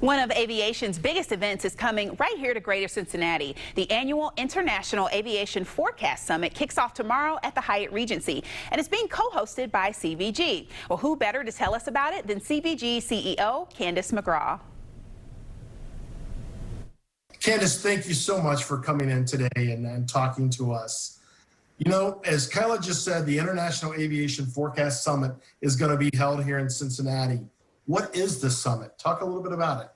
One of aviation's biggest events is coming right here to Greater Cincinnati. The annual International Aviation Forecast Summit kicks off tomorrow at the Hyatt Regency, and it's being co-hosted by CVG. Well, who better to tell us about it than CVG CEO Candace McGraw? Candace, thank you so much for coming in today and talking to us. You know, as Kyla just said, the International Aviation Forecast Summit is going to be held here in Cincinnati. What is the summit? Talk a little bit about it.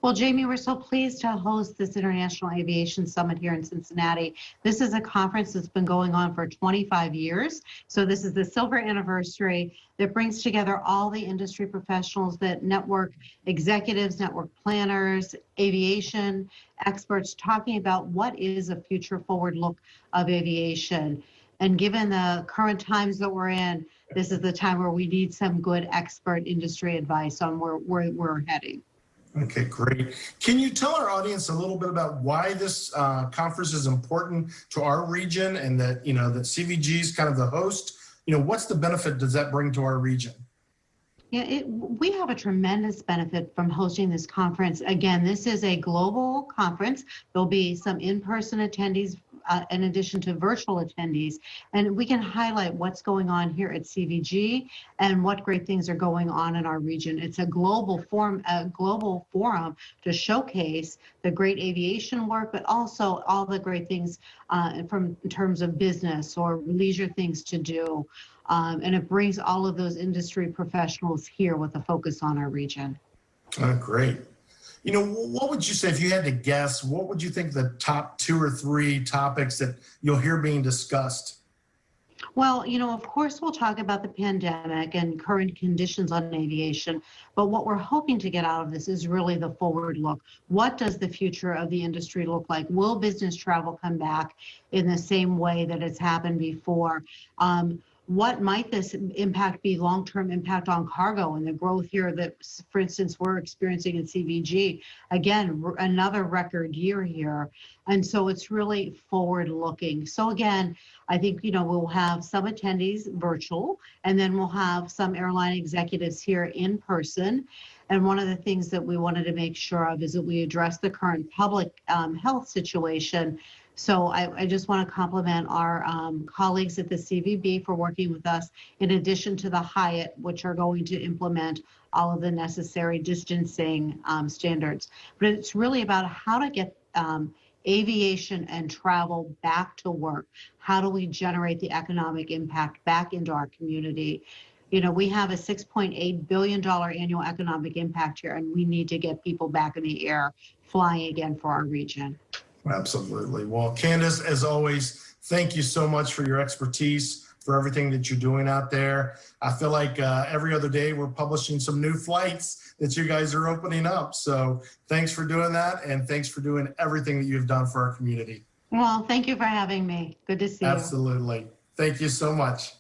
Well, Jamie, we're so pleased to host this International Aviation Summit here in Cincinnati. This is a conference that's been going on for 25 years. So this is the silver anniversary that brings together all the industry professionals, that network executives, network planners, aviation experts, talking about what is a future forward look of aviation. And given the current times that we're in, this is the time where we need some good expert industry advice on where we're heading. Okay, great. Can you tell our audience a little bit about why this conference is important to our region, and that, you know, that CVG is kind of the host? You know, what's the benefit does that bring to our region? Yeah, we have a tremendous benefit from hosting this conference. Again, this is a global conference. There'll be some in-person attendees in addition to virtual attendees, and we can highlight what's going on here at CVG and what great things are going on in our region. It's a global forum to showcase the great aviation work, but also all the great things in terms of business or leisure things to do. And it brings all of those industry professionals here with a focus on our region. Great. You know, what would you say, if you had to guess, what would you think the top 2 or 3 topics that you'll hear being discussed? Well, you know, of course, we'll talk about the pandemic and current conditions on aviation, but what we're hoping to get out of this is really the forward look. What does the future of the industry look like? Will business travel come back in the same way that it's happened before? What might this impact be, long-term impact on cargo and the growth here that, for instance, we're experiencing in CVG? Again, another record year here. And so it's really forward-looking. So again, I think, you know, we'll have some attendees virtual, and then we'll have some airline executives here in person. And one of the things that we wanted to make sure of is that we address the current public health situation. So I just want to compliment our colleagues at the CVB for working with us, in addition to the Hyatt, which are going to implement all of the necessary distancing standards. But it's really about how to get aviation and travel back to work. How do we generate the economic impact back into our community? You know, we have a $6.8 billion annual economic impact here, and we need to get people back in the air flying again for our region. Absolutely. Well, Candace, as always, thank you so much for your expertise, for everything that you're doing out there. I feel like every other day we're publishing some new flights that you guys are opening up. So thanks for doing that, and thanks for doing everything that you've done for our community. Well, thank you for having me. Good to see you. Absolutely. Thank you so much.